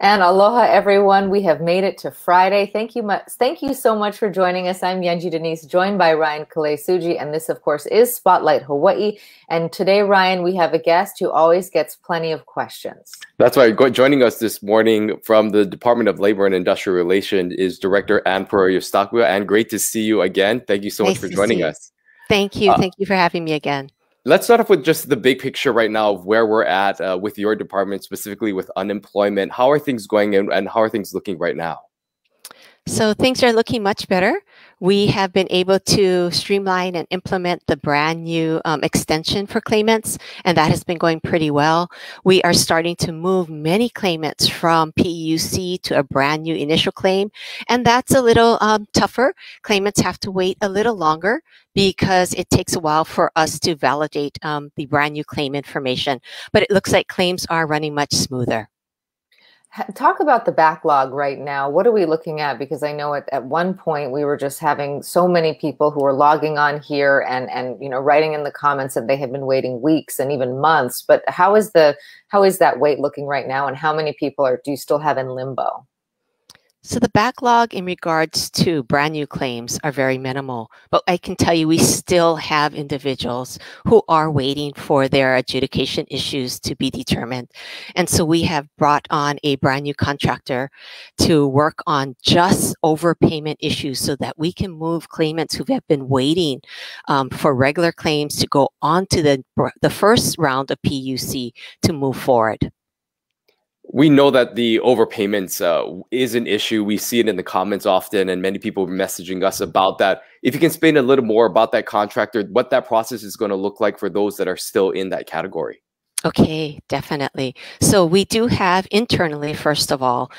And aloha, everyone. We have made it to Friday. Thank you so much for joining us. I'm Yenji Denise, joined by Ryan Kalei-Suji, and this, of course, is Spotlight Hawaii. And today, Ryan, we have a guest who always gets plenty of questions. That's right. Joining us this morning from the Department of Labor and Industrial Relations is Director Anne Perreira-Eustaquio. Anne, great to see you again. Thank you so much for joining us. Thank you. Thank you for having me again. Let's start off with just the big picture right now of where we're at with your department, specifically with unemployment. How are things going and how are things looking right now? So things are looking much better. We have been able to streamline and implement the brand new extension for claimants, and that has been going pretty well. We are starting to move many claimants from PEUC to a brand new initial claim, and that's a little tougher. Claimants have to wait a little longer because it takes a while for us to validate the brand new claim information, but it looks like claims are running much smoother. Talk about the backlog right now. What are we looking at? Because I know at one point we were just having so many people who were logging on here and writing in the comments that they had been waiting weeks and even months. But how is that wait looking right now, and how many people do you still have in limbo? So the backlog in regards to brand new claims are very minimal, but I can tell you we still have individuals who are waiting for their adjudication issues to be determined. And so we have brought on a brand new contractor to work on just overpayment issues so that we can move claimants who have been waiting for regular claims to go on to the first round of PUC to move forward. We know that the overpayments is an issue. We see it in the comments often, and many people are messaging us about that. If you can explain a little more about that contractor, what that process is going to look like for those that are still in that category. Okay, definitely. So we do have internally, first of all,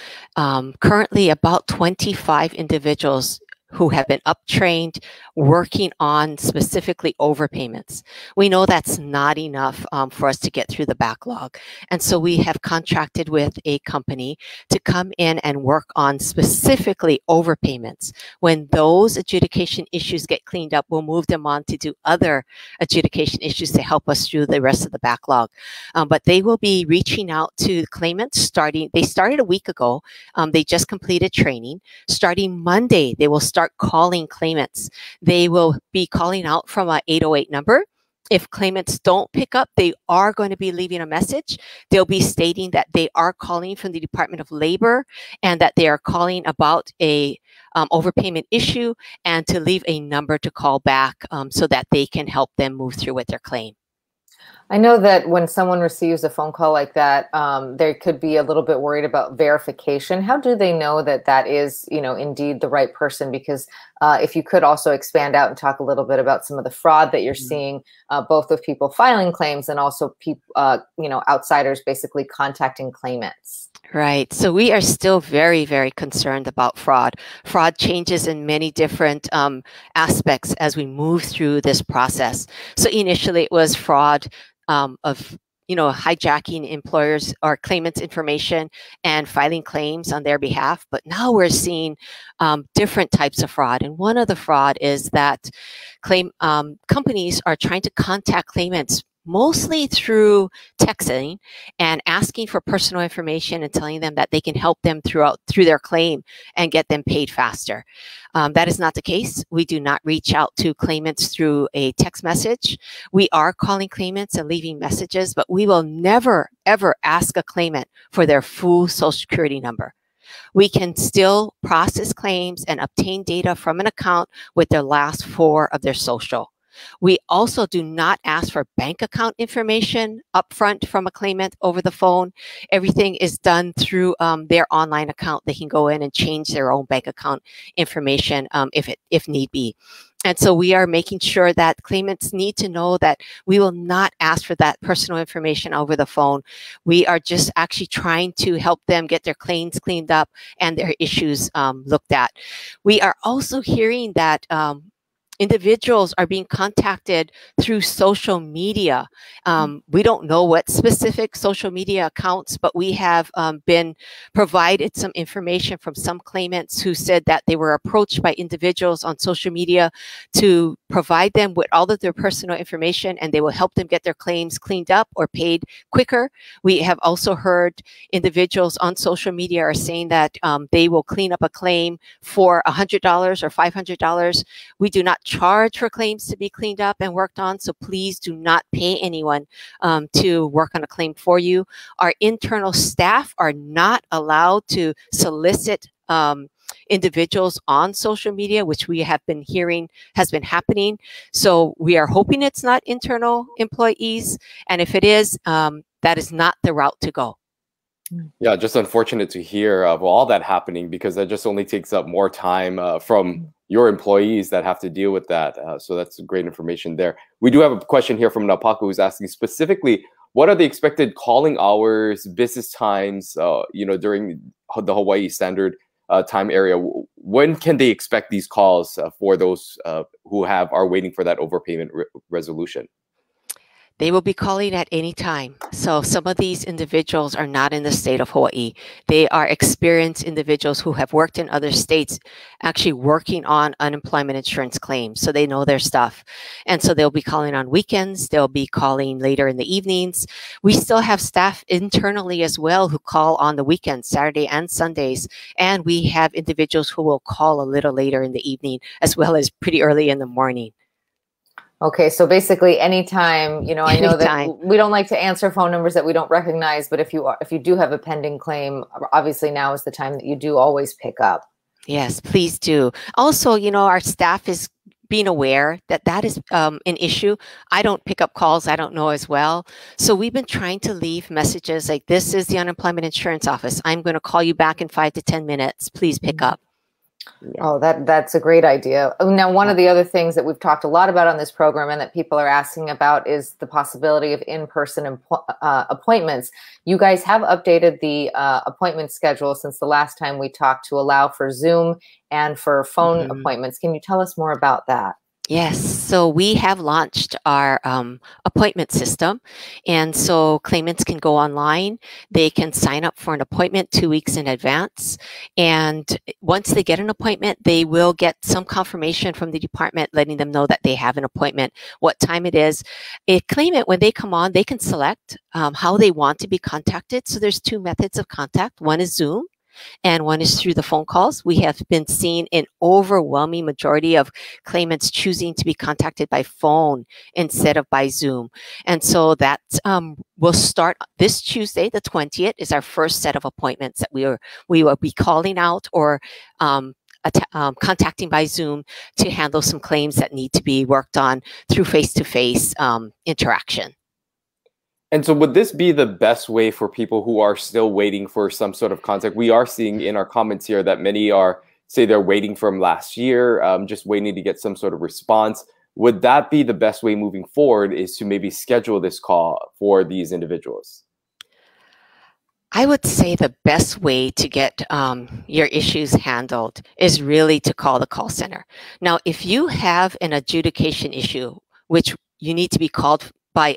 currently about 25 individuals who have been uptrained, working on specifically overpayments. We know that's not enough for us to get through the backlog. And so we have contracted with a company to come in and work on specifically overpayments. When those adjudication issues get cleaned up, we'll move them on to do other adjudication issues to help us through the rest of the backlog. But they will be reaching out to claimants they started a week ago. They just completed training. Starting Monday, they will start calling claimants. They will be calling out from an 808 number. If claimants don't pick up, they are going to be leaving a message. They'll be stating that they are calling from the Department of Labor and that they are calling about a overpayment issue, and to leave a number to call back so that they can help them move through with their claim. I know that when someone receives a phone call like that, they could be a little bit worried about verification. How do they know that that is, indeed the right person? Because if you could also expand out and talk a little bit about some of the fraud that you're seeing, both with people filing claims and also people, outsiders basically contacting claimants. Right. So we are still very, very concerned about fraud. Fraud changes in many different aspects as we move through this process. So initially it was fraud of hijacking employers or claimants' information and filing claims on their behalf. But now we're seeing different types of fraud. And one of the fraud is that companies are trying to contact claimants mostly through texting and asking for personal information and telling them that they can help them through their claim and get them paid faster. That is not the case. We do not reach out to claimants through a text message. We are calling claimants and leaving messages, but we will never, ever ask a claimant for their full Social Security number. We can still process claims and obtain data from an account with their last 4 of their social. We also do not ask for bank account information upfront from a claimant over the phone. Everything is done through their online account. They can go in and change their own bank account information if need be. And so we are making sure that claimants need to know that we will not ask for that personal information over the phone. We are just actually trying to help them get their claims cleaned up and their issues looked at. We are also hearing that individuals are being contacted through social media. We don't know what specific social media accounts, but we have been provided some information from some claimants who said that they were approached by individuals on social media to provide them with all of their personal information, and they will help them get their claims cleaned up or paid quicker. We have also heard individuals on social media are saying that they will clean up a claim for $100 or $500. We do not charge for claims to be cleaned up and worked on, so please do not pay anyone to work on a claim for you. Our internal staff are not allowed to solicit individuals on social media, which we have been hearing has been happening. So we are hoping it's not internal employees, and if it is, that is not the route to go. Yeah, just unfortunate to hear of all that happening, because that just only takes up more time from your employees that have to deal with that. So that's great information there. We do have a question here from Napaku who's asking specifically, what are the expected calling hours, business times, during the Hawaii Standard time area? When can they expect these calls for those who are waiting for that overpayment resolution? They will be calling at any time. So some of these individuals are not in the state of Hawaii. They are experienced individuals who have worked in other states, actually working on unemployment insurance claims. So they know their stuff. And so they'll be calling on weekends. They'll be calling later in the evenings. We still have staff internally as well who call on the weekends, Saturday and Sundays. And we have individuals who will call a little later in the evening, as well as pretty early in the morning. Okay, so basically anytime, I know that we don't like to answer phone numbers that we don't recognize, but if you do have a pending claim, obviously now is the time that you do always pick up. Yes, please do. Also, our staff is being aware that that is an issue. I don't pick up calls. I don't know as well. So we've been trying to leave messages like, this is the unemployment insurance office. I'm going to call you back in 5 to 10 minutes. Please pick up. Oh, that's a great idea. Now, one of the other things that we've talked a lot about on this program and that people are asking about is the possibility of in-person appointments. You guys have updated the appointment schedule since the last time we talked to allow for Zoom and for phone appointments. Can you tell us more about that? Yes, so we have launched our appointment system, and so claimants can go online. They can sign up for an appointment 2 weeks in advance, and once they get an appointment, they will get some confirmation from the department letting them know that they have an appointment, what time it is. A claimant, when they come on, they can select how they want to be contacted. So there's 2 methods of contact. One is Zoom, and one is through the phone calls. We have been seeing an overwhelming majority of claimants choosing to be contacted by phone instead of by Zoom. And so that will start this Tuesday, the 20th, is our first set of appointments that we will be calling out or contacting by Zoom to handle some claims that need to be worked on through face-to-face interaction. And so would this be the best way for people who are still waiting for some sort of contact? We are seeing in our comments here that many say they're waiting from last year, just waiting to get some sort of response. Would that be the best way moving forward, is to maybe schedule this call for these individuals? I would say the best way to get your issues handled is really to call the call center. Now, if you have an adjudication issue, which you need to be called by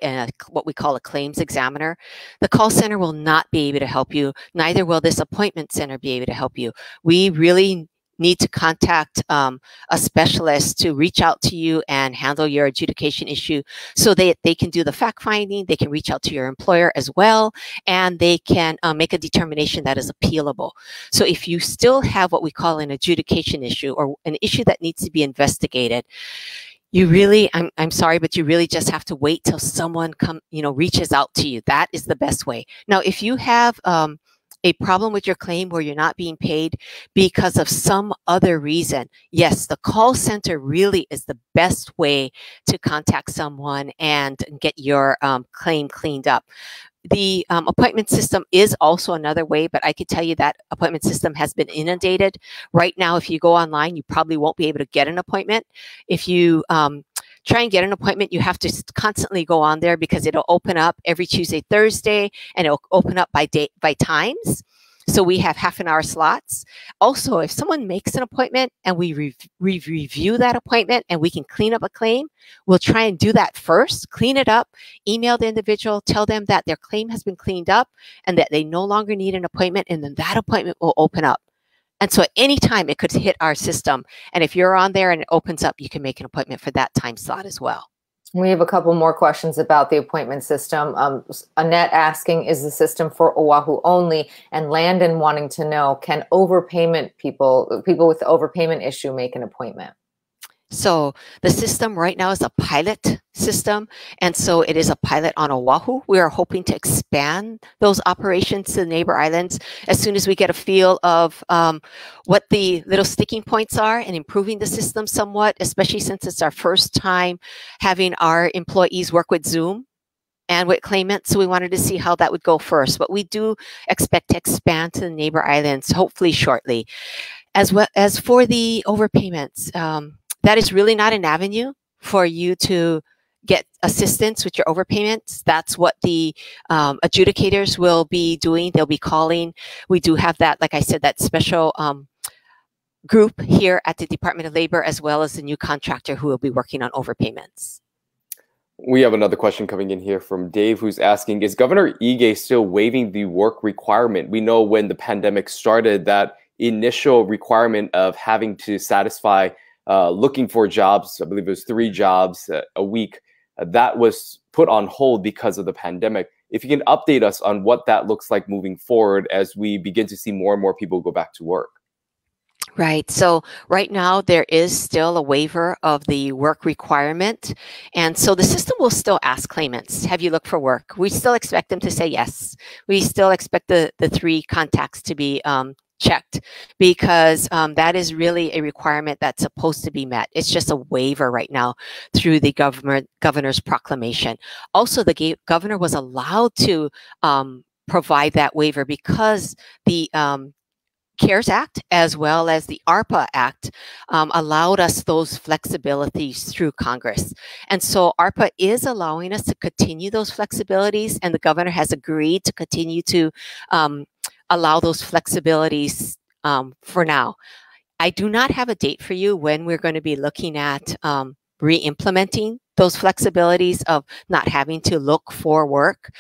what we call a claims examiner, the call center will not be able to help you. Neither will this appointment center be able to help you. We really need to contact a specialist to reach out to you and handle your adjudication issue so they can do the fact finding, they can reach out to your employer as well, and they can make a determination that is appealable. So if you still have what we call an adjudication issue or an issue that needs to be investigated, you really, I'm sorry, but you really just have to wait till someone reaches out to you. That is the best way. Now, if you have a problem with your claim where you're not being paid because of some other reason, yes, the call center really is the best way to contact someone and get your claim cleaned up. The appointment system is also another way, but I can tell you that appointment system has been inundated. Right now, if you go online, you probably won't be able to get an appointment. If you try and get an appointment, you have to constantly go on there because it'll open up every Tuesday, Thursday, and it'll open up by times. So we have half-an-hour slots. Also, if someone makes an appointment and we review that appointment and we can clean up a claim, we'll try and do that first, clean it up, email the individual, tell them that their claim has been cleaned up and that they no longer need an appointment, and then that appointment will open up. And so at any time it could hit our system. And if you're on there and it opens up, you can make an appointment for that time slot as well. We have a couple more questions about the appointment system. Annette asking, is the system for Oahu only? And Landon wanting to know, can overpayment people with the overpayment issue make an appointment? So the system right now is a pilot system, and so it is a pilot on Oahu. We are hoping to expand those operations to the neighbor islands as soon as we get a feel of what the little sticking points are and improving the system somewhat, especially since it's our first time having our employees work with Zoom and with claimants. So we wanted to see how that would go first. But we do expect to expand to the neighbor islands hopefully shortly. As well as for the overpayments, that is really not an avenue for you to get assistance with your overpayments. That's what the adjudicators will be doing. They'll be calling. We do have that, like I said, that special group here at the Department of Labor, as well as the new contractor who will be working on overpayments. We have another question coming in here from Dave, who's asking, is Governor Ige still waiving the work requirement? We know when the pandemic started, that initial requirement of having to satisfy looking for jobs, I believe it was 3 jobs a week, that was put on hold because of the pandemic. If you can update us on what that looks like moving forward as we begin to see more and more people go back to work. Right. So right now there is still a waiver of the work requirement. And so the system will still ask claimants, have you looked for work? We still expect them to say yes. We still expect the 3 contacts to be checked, because that is really a requirement that's supposed to be met. It's just a waiver right now through the governor's proclamation. Also, the governor was allowed to provide that waiver because the CARES Act, as well as the ARPA Act, allowed us those flexibilities through Congress. And so ARPA is allowing us to continue those flexibilities, and the governor has agreed to continue to allow those flexibilities for now. I do not have a date for you when we're going to be looking at re-implementing those flexibilities of not having to look for work.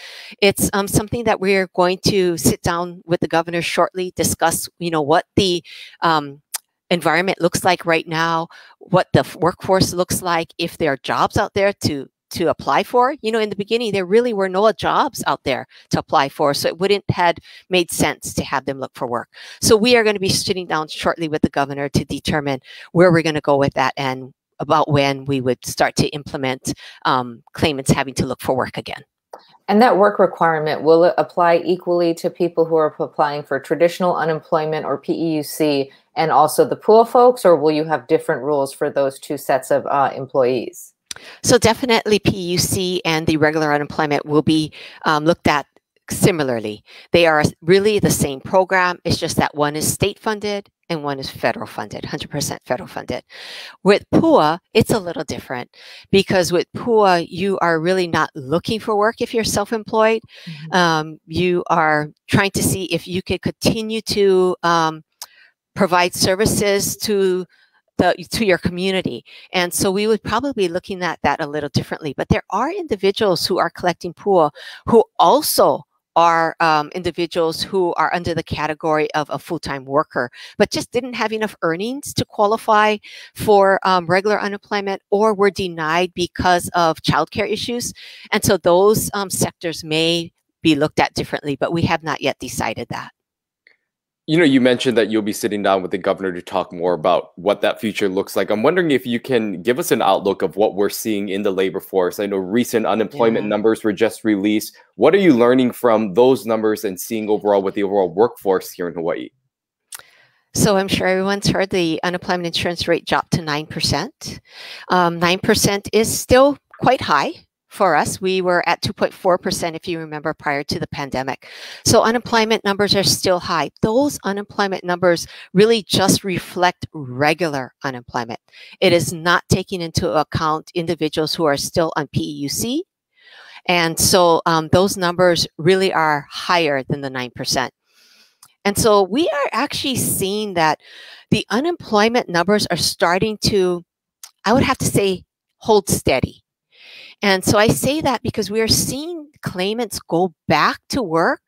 It's something that we're going to sit down with the governor shortly, discuss, what the environment looks like right now, what the workforce looks like, if there are jobs out there to apply for. In the beginning, there really were no jobs out there to apply for, so it wouldn't have made sense to have them look for work. So we are going to be sitting down shortly with the governor to determine where we're going to go with that and about when we would start to implement claimants having to look for work again. And that work requirement, will it apply equally to people who are applying for traditional unemployment or PEUC and also the pool folks, or will you have different rules for those 2 sets of employees? So definitely PUC and the regular unemployment will be looked at similarly. They are really the same program. It's just that one is state funded and one is federal funded, 100% federal funded. With PUA, it's a little different, because with PUA, you are really not looking for work if you're self-employed. You are trying to see if you could continue to provide services to your community. And so we would probably be looking at that a little differently. But there are individuals who are collecting PUA who also are individuals who are under the category of a full-time worker, but just didn't have enough earnings to qualify for regular unemployment, or were denied because of childcare issues. And so those sectors may be looked at differently, but we have not yet decided that. You mentioned that you'll be sitting down with the governor to talk more about what that future looks like. I'm wondering if you can give us an outlook of what we're seeing in the labor force. I know recent unemployment numbers were just released. What are you learning from those numbers and seeing overall with the overall workforce here in Hawaii? So I'm sure everyone's heard the unemployment insurance rate dropped to 9%. 9% is still quite high. For us, we were at 2.4%, if you remember, prior to the pandemic. So unemployment numbers are still high. Those unemployment numbers really just reflect regular unemployment. It is not taking into account individuals who are still on PEUC. And so those numbers really are higher than the 9%. And so we are actually seeing that the unemployment numbers are starting to, I would have to say, hold steady. And so I say that because we are seeing claimants go back to work,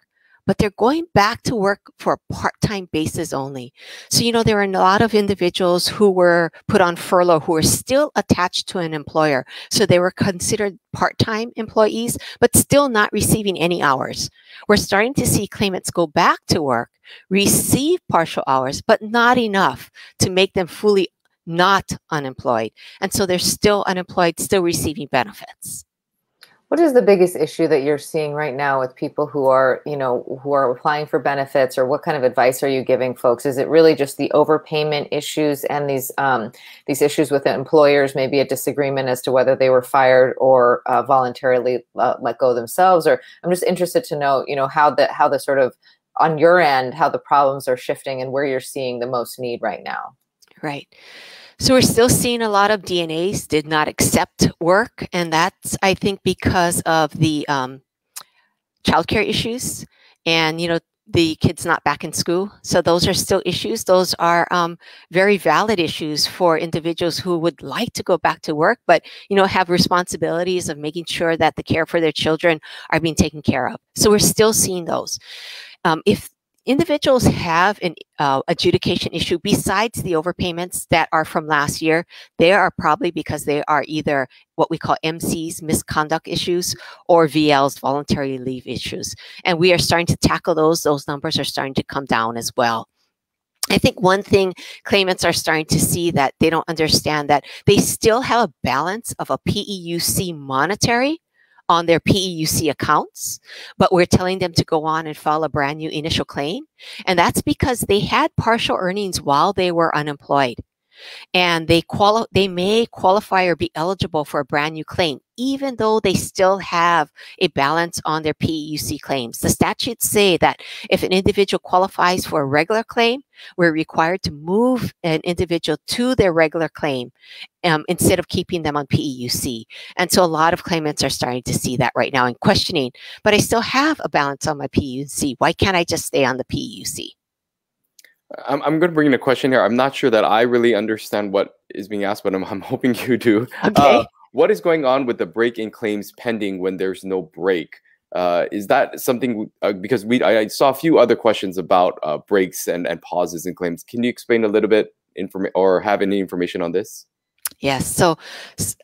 but they're going back to work for a part-time basis only. So, you know, there are a lot of individuals who were put on furlough who are still attached to an employer. So they were considered part-time employees, but still not receiving any hours. We're starting to see claimants go back to work, receive partial hours, but not enough to make them fully not unemployed. And so they're still unemployed, still receiving benefits. What is the biggest issue that you're seeing right now with people who are, you know, who are applying for benefits, or what kind of advice are you giving folks? Is it really just the overpayment issues and these issues with the employers, maybe a disagreement as to whether they were fired or voluntarily let go themselves? Or I'm just interested to know, you know, how the sort of on your end, how the problems are shifting and where you're seeing the most need right now. Right. So we're still seeing a lot of DNAs did not accept work, and that's, I think, because of the childcare issues and, you know, the kids not back in school. So those are still issues. Those are very valid issues for individuals who would like to go back to work, but, you know, have responsibilities of making sure that the care for their children are being taken care of. So we're still seeing those. If individuals have an adjudication issue besides the overpayments that are from last year, they are probably because they are either what we call MCs, misconduct issues, or VLs, voluntary leave issues. And we are starting to tackle those. Those numbers are starting to come down as well. I think one thing claimants are starting to see that they don't understand, that they still have a balance of a PEUC monetary on their PEUC accounts, but we're telling them to go on and file a brand new initial claim. And that's because they had partial earnings while they were unemployed. And they may qualify or be eligible for a brand new claim, even though they still have a balance on their PEUC claims. The statutes say that if an individual qualifies for a regular claim, we're required to move an individual to their regular claim instead of keeping them on PEUC. And so a lot of claimants are starting to see that right now and questioning, but I still have a balance on my PEUC. Why can't I just stay on the PEUC? I'm going to bring in a question here. I'm not sure that I really understand what is being asked, but I'm hoping you do. Okay. What is going on with the break in claims pending when there's no break? Is that something, because I saw a few other questions about breaks and pauses in claims. Can you explain a little bit or have any information on this? Yes. So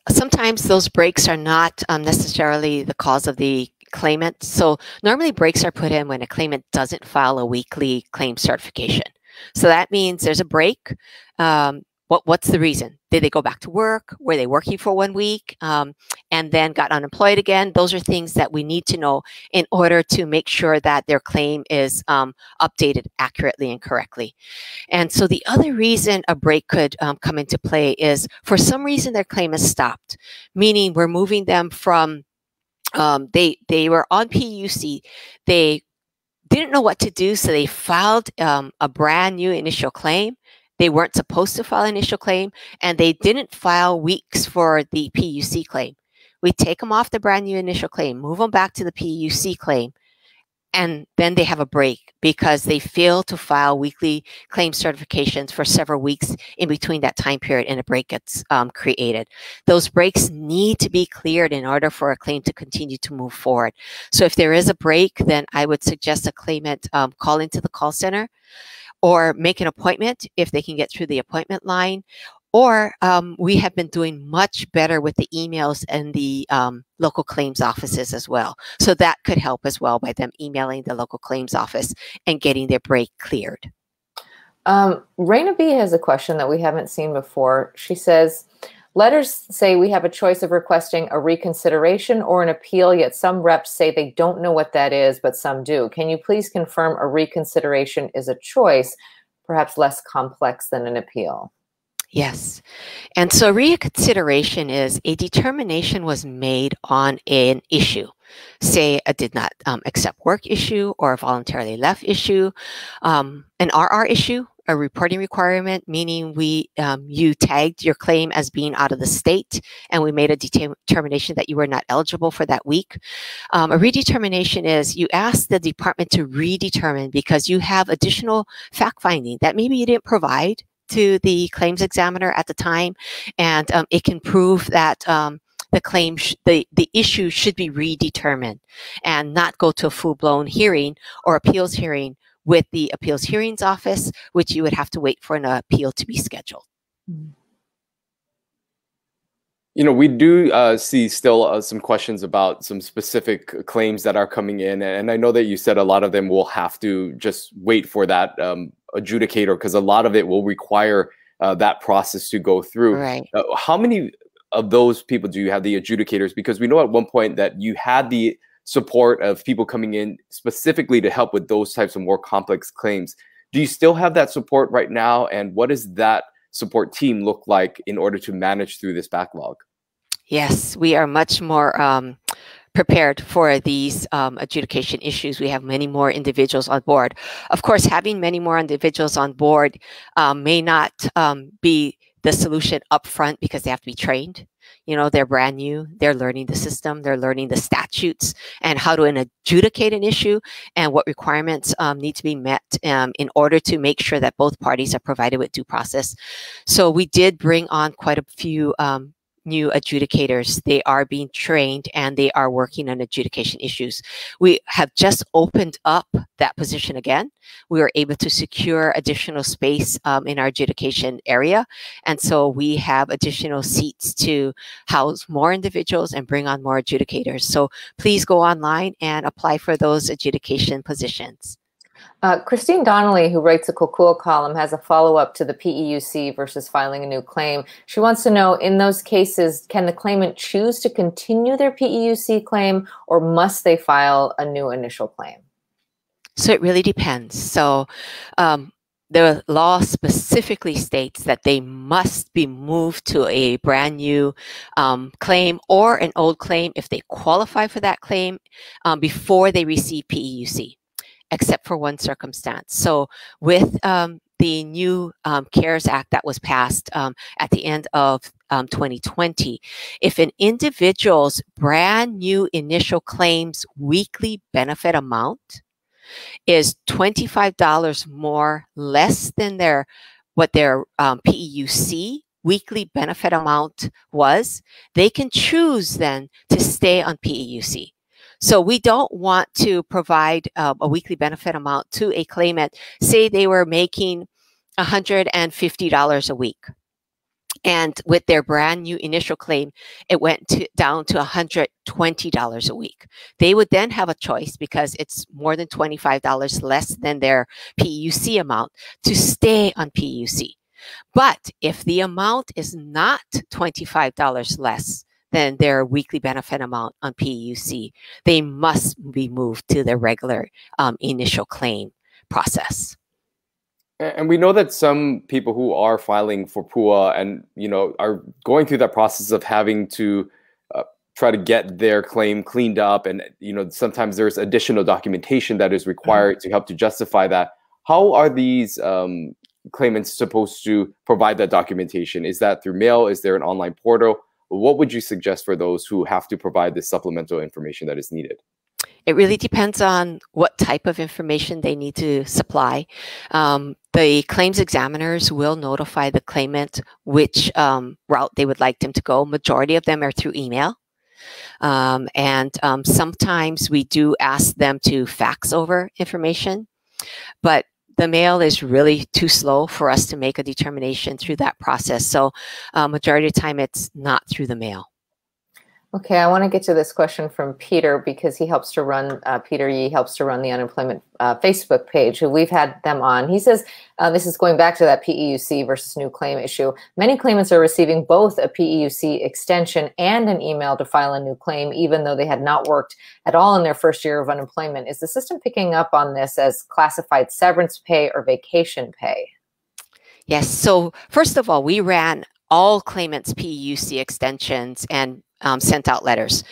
sometimes those breaks are not necessarily the cause of the claimant. So normally breaks are put in when a claimant doesn't file a weekly claim certification. So that means there's a break. What's the reason? Did they go back to work? Were they working for 1 week and then got unemployed again? Those are things that we need to know in order to make sure that their claim is updated accurately and correctly. And so the other reason a break could come into play is for some reason their claim has stopped, meaning we're moving them from, they were on PUC, they didn't know what to do, so they filed a brand new initial claim. They weren't supposed to file an initial claim, and they didn't file weeks for the PUC claim. We take them off the brand new initial claim, move them back to the PUC claim, and then they have a break because they failed to file weekly claim certifications for several weeks in between that time period, and a break gets created. Those breaks need to be cleared in order for a claim to continue to move forward. So if there is a break, then I would suggest a claimant call into the call center or make an appointment if they can get through the appointment line. Or we have been doing much better with the emails and the local claims offices as well. So that could help as well by them emailing the local claims office and getting their break cleared. Raina B has a question that we haven't seen before. She says, letters say we have a choice of requesting a reconsideration or an appeal, yet some reps say they don't know what that is, but some do. Can you please confirm a reconsideration is a choice, perhaps less complex than an appeal? Yes. And so reconsideration is a determination was made on an issue, say a did not accept work issue or a voluntarily left issue, an RR issue, a reporting requirement, meaning you tagged your claim as being out of the state, and we made a determination that you were not eligible for that week. A redetermination is you ask the department to redetermine because you have additional fact-finding that maybe you didn't provide to the claims examiner at the time, and it can prove that the claim, the issue should be redetermined and not go to a full-blown hearing or appeals hearing with the appeals hearings office, which you would have to wait for an appeal to be scheduled. You know, we do see still some questions about some specific claims that are coming in. And I know that you said a lot of them will have to just wait for that adjudicator because a lot of it will require that process to go through. Right. How many of those people do you have, the adjudicators? Because we know at one point that you had the support of people coming in specifically to help with those types of more complex claims. Do you still have that support right now? And what does that support team look like in order to manage through this backlog? Yes, we are much more prepared for these adjudication issues. We have many more individuals on board. Of course, having many more individuals on board may not be the solution up front because they have to be trained. You know, they're brand new, they're learning the system, they're learning the statutes and how to adjudicate an issue and what requirements need to be met in order to make sure that both parties are provided with due process. So we did bring on quite a few new adjudicators. They are being trained and they are working on adjudication issues. We have just opened up that position again. We were able to secure additional space in our adjudication area. And so we have additional seats to house more individuals and bring on more adjudicators. So please go online and apply for those adjudication positions. Christine Donnelly, who writes a Kokua column, has a follow-up to the PEUC versus filing a new claim. She wants to know, in those cases, can the claimant choose to continue their PEUC claim or must they file a new initial claim? So it really depends. So the law specifically states that they must be moved to a brand new claim or an old claim if they qualify for that claim before they receive PEUC. Except for one circumstance. So with the new CARES Act that was passed at the end of 2020, if an individual's brand new initial claims weekly benefit amount is $25 more less than what their PEUC weekly benefit amount was, they can choose then to stay on PEUC. So we don't want to provide a weekly benefit amount to a claimant. Say they were making $150 a week. And with their brand new initial claim, it went down to $120 a week. They would then have a choice because it's more than $25 less than their PEUC amount to stay on PEUC. But if the amount is not $25 less than their weekly benefit amount on PEUC, they must be moved to the regular initial claim process. And we know that some people who are filing for PUA and, you know, are going through that process of having to try to get their claim cleaned up. And, you know, sometimes there's additional documentation that is required to help to justify that. How are these claimants supposed to provide that documentation? Is that through mail? Is there an online portal? What would you suggest for those who have to provide this supplemental information that is needed? It really depends on what type of information they need to supply. The claims examiners will notify the claimant which route they would like them to go. Majority of them are through email. Sometimes we do ask them to fax over information, but the mail is really too slow for us to make a determination through that process. So majority of the time it's not through the mail. Okay, I want to get to this question from Peter because he helps to run, Peter Yee helps to run the unemployment Facebook page. We've had them on. He says, this is going back to that PEUC versus new claim issue. Many claimants are receiving both a PEUC extension and an email to file a new claim, even though they had not worked at all in their first year of unemployment. Is the system picking up on this as classified severance pay or vacation pay? Yes, so first of all, we ran all claimants' PEUC extensions and sent out letters.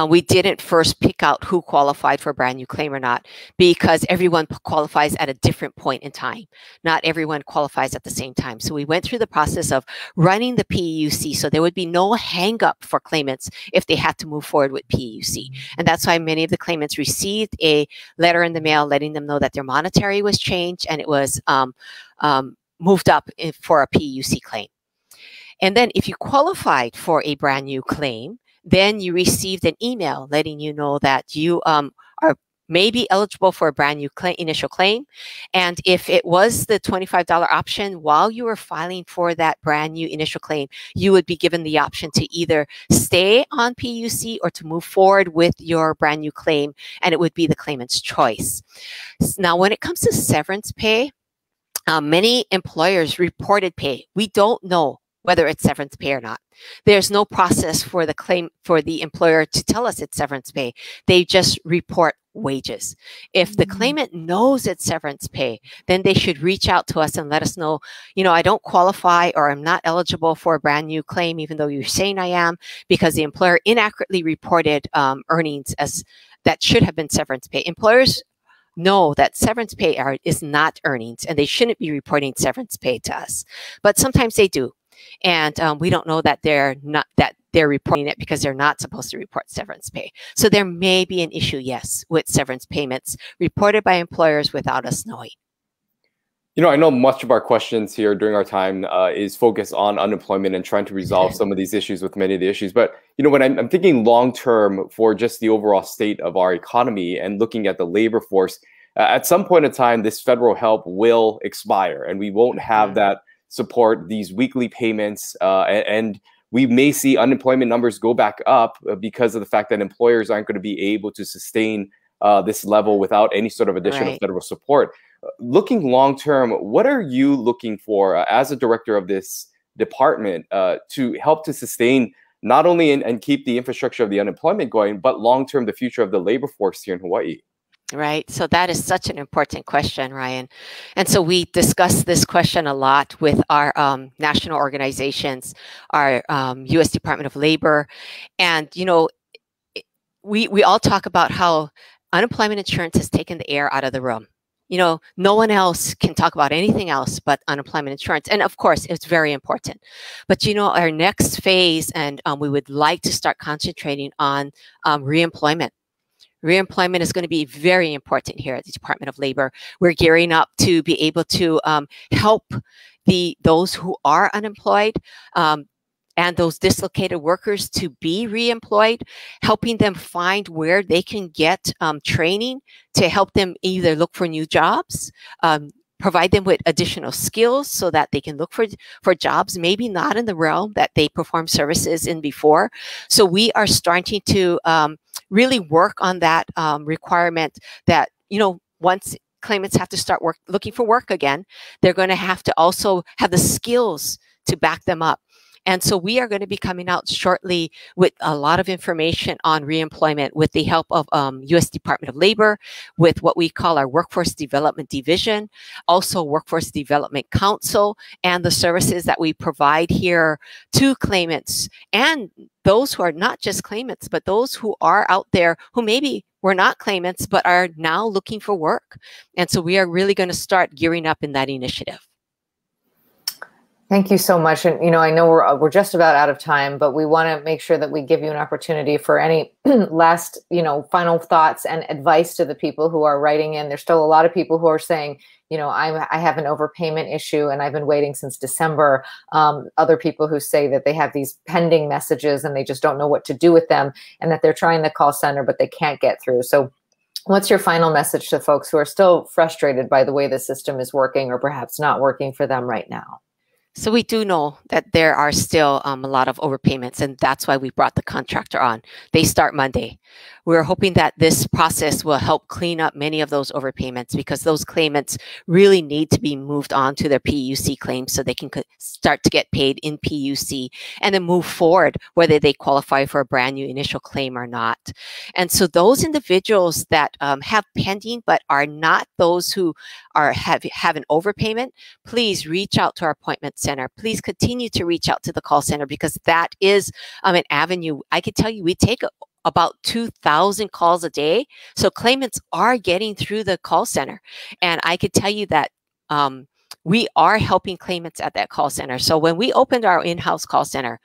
We didn't first pick out who qualified for a brand new claim or not, because everyone qualifies at a different point in time. Not everyone qualifies at the same time. So we went through the process of running the PEUC, so there would be no hang up for claimants if they had to move forward with PEUC. And that's why many of the claimants received a letter in the mail letting them know that their monetary was changed and it was moved up for a PEUC claim. And then if you qualified for a brand new claim, then you received an email letting you know that you are maybe eligible for a brand new initial claim. And if it was the $25 option, while you were filing for that brand new initial claim, you would be given the option to either stay on PUC or to move forward with your brand new claim, and it would be the claimant's choice. Now, when it comes to severance pay, many employers reported pay. We don't know whether it's severance pay or not. There's no process for the employer to tell us it's severance pay. They just report wages. If the claimant knows it's severance pay, then they should reach out to us and let us know, I don't qualify or I'm not eligible for a brand new claim, even though you're saying I am, because the employer inaccurately reported earnings as that should have been severance pay. Employers know that severance pay is not earnings, and they shouldn't be reporting severance pay to us. But sometimes they do. And we don't know that they're reporting it because they're not supposed to report severance pay. So there may be an issue, yes, with severance payments reported by employers without us knowing. I know much of our questions here during our time is focused on unemployment and trying to resolve some of these issues with many of the issues. But, when I'm thinking long-term for just the overall state of our economy and looking at the labor force, at some point in time, this federal help will expire and we won't have that support, these weekly payments, and we may see unemployment numbers go back up because of the fact that employers aren't going to be able to sustain this level without any sort of additional federal support. Looking long term, what are you looking for as a director of this department to help to sustain not only and keep the infrastructure of the unemployment going, but long term the future of the labor force here in Hawaii? Right. So that is such an important question, Ryan. And so we discuss this question a lot with our national organizations, our U.S. Department of Labor. And, we all talk about how unemployment insurance has taken the air out of the room. No one else can talk about anything else but unemployment insurance. And of course, it's very important. But, our next phase, and we would like to start concentrating on reemployment. Reemployment is going to be very important here at the Department of Labor. We're gearing up to be able to help those who are unemployed and those dislocated workers to be reemployed, helping them find where they can get training to help them either look for new jobs, provide them with additional skills so that they can look for jobs, maybe not in the realm that they perform services in before. So we are starting to really work on that requirement that, once claimants have to start looking for work again, they're going to have to also have the skills to back them up. And so we are going to be coming out shortly with a lot of information on reemployment with the help of U.S. Department of Labor, with what we call our Workforce Development Division, also Workforce Development Council, and the services that we provide here to claimants and those who are not just claimants, but those who are out there who maybe were not claimants but are now looking for work. And so we are really going to start gearing up in that initiative. Thank you so much. And, I know we're just about out of time, but we want to make sure that we give you an opportunity for any last, final thoughts and advice to the people who are writing in. There's still a lot of people who are saying, I have an overpayment issue and I've been waiting since December. Other people who say that they have these pending messages and they just don't know what to do with them, and that they're trying the call center, but they can't get through. So what's your final message to folks who are still frustrated by the way the system is working or perhaps not working for them right now? So we do know that there are still a lot of overpayments, and that's why we brought the contractor on. They start Monday. we're hoping that this process will help clean up many of those overpayments, because those claimants really need to be moved on to their PUC claims so they can start to get paid in PUC and then move forward whether they qualify for a brand new initial claim or not. And so those individuals that have pending but are not those who have an overpayment, please reach out to our appointment center. Please continue to reach out to the call center, because that is an avenue. I can tell you we take about 2,000 calls a day. So claimants are getting through the call center. And I could tell you that we are helping claimants at that call center. So when we opened our in-house call center,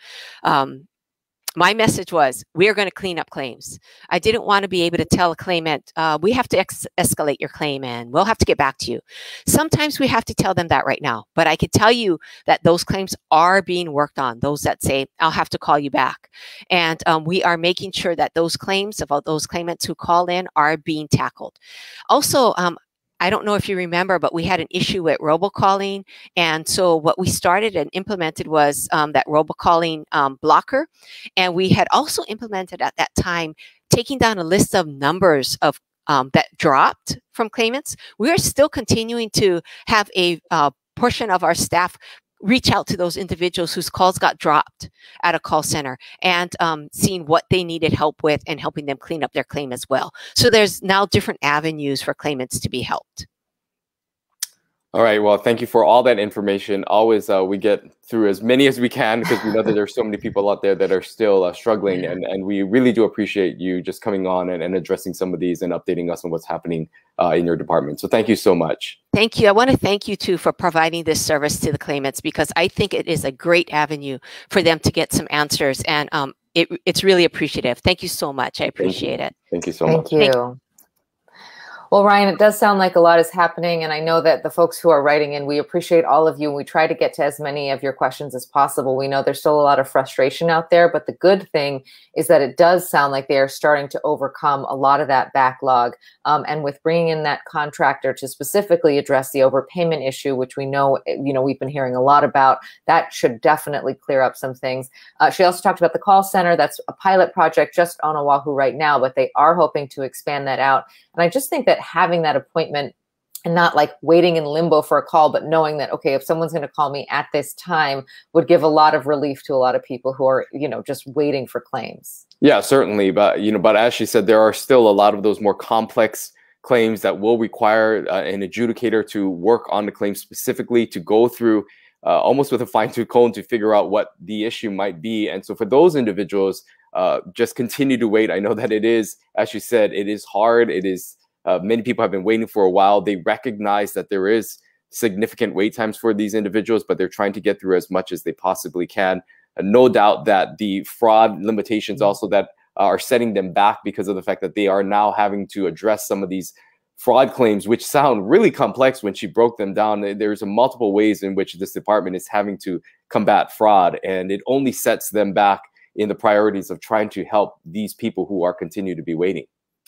my message was, we are going to clean up claims. I didn't want to be able to tell a claimant, we have to escalate your claim and we'll have to get back to you. Sometimes we have to tell them that right now, but I could tell you that those claims are being worked on, those that say, I'll have to call you back. And we are making sure that those claims, about those claimants who call in, are being tackled. Also, I don't know if you remember, but we had an issue with robocalling. And so what we started and implemented was that robocalling blocker. And we had also implemented at that time, taking down a list of numbers of that dropped from claimants. We are still continuing to have a portion of our staff reach out to those individuals whose calls got dropped at a call center and seeing what they needed help with and helping them clean up their claim as well. So there's now different avenues for claimants to be helped. All right. Well, thank you for all that information. Always, we get through as many as we can because we know that there's so many people out there that are still struggling. And we really do appreciate you just coming on and addressing some of these and updating us on what's happening in your department. So thank you so much. Thank you. I want to thank you, too, for providing this service to the claimants, because I think it is a great avenue for them to get some answers. And it's really appreciative. Thank you so much. I appreciate it. Thank you so much. Thank you. Well, Ryan, it does sound like a lot is happening, and I know that the folks who are writing in, we appreciate all of you, and we try to get to as many of your questions as possible. We know there's still a lot of frustration out there, but the good thing is that it does sound like they are starting to overcome a lot of that backlog. And with bringing in that contractor to specifically address the overpayment issue, which we know, we've been hearing a lot about, that should definitely clear up some things. She also talked about the call center. That's a pilot project just on Oahu right now, but they are hoping to expand that out. And I just think that having that appointment and not like waiting in limbo for a call, but knowing that, okay, if someone's going to call me at this time, would give a lot of relief to a lot of people who are, just waiting for claims. Yeah, certainly. But, but as she said, there are still a lot of those more complex claims that will require an adjudicator to work on the claim specifically, to go through almost with a fine-tooth comb to figure out what the issue might be. And so for those individuals, just continue to wait. I know that it is, as you said, it is hard. It is, many people have been waiting for a while. They recognize that there is significant wait times for these individuals, but they're trying to get through as much as they possibly can. No doubt that the fraud limitations also that are setting them back because of the fact that they are now having to address some of these fraud claims, which sound really complex when she broke them down. There's multiple ways in which this department is having to combat fraud, and it only sets them back in the priorities of trying to help these people who are continue to be waiting.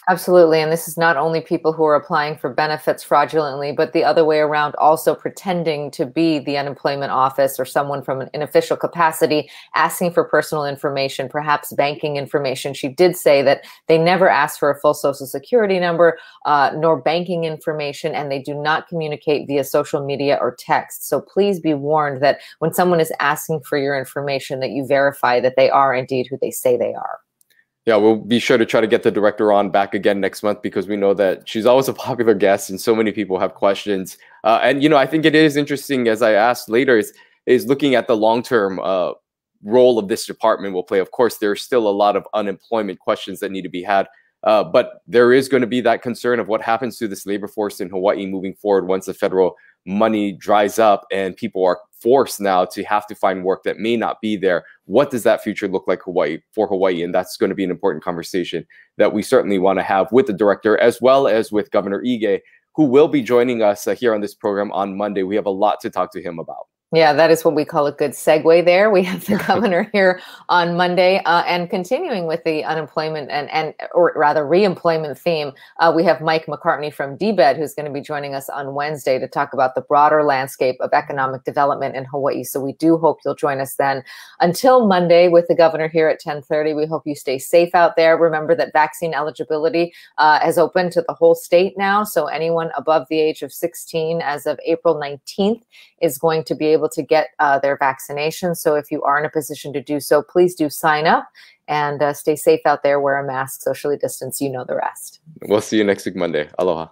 Absolutely. And this is not only people who are applying for benefits fraudulently, but the other way around, also pretending to be the unemployment office or someone from an official capacity, asking for personal information, perhaps banking information. She did say that they never ask for a full social security number, nor banking information, and they do not communicate via social media or text. So please be warned that when someone is asking for your information, that you verify that they are indeed who they say they are. Yeah, we'll be sure to try to get the director on back again next month, because we know that she's always a popular guest and so many people have questions. And, I think it is interesting, as I asked later, is looking at the long-term role of this department will play. Of course, there's still a lot of unemployment questions that need to be had, but there is going to be that concern of what happens to this labor force in Hawaii moving forward once the federal money dries up and people are forced now to have to find work that may not be there. What does that future look like for Hawaii? And that's going to be an important conversation that we certainly want to have with the director, as well as with Governor Ige, who will be joining us here on this program on Monday. We have a lot to talk to him about. Yeah, that is what we call a good segue there. We have the governor here on Monday, and continuing with the unemployment or rather reemployment theme, we have Mike McCartney from DBED, who's going to be joining us on Wednesday to talk about the broader landscape of economic development in Hawaii. So we do hope you'll join us then. Until Monday with the governor here at 10:30, we hope you stay safe out there. Remember that vaccine eligibility has opened to the whole state now. So anyone above the age of 16 as of April 19th is going to be able to get their vaccination. So if you are in a position to do so, please do sign up and stay safe out there, wear a mask, socially distance, you know the rest. We'll see you next week, Monday. Aloha.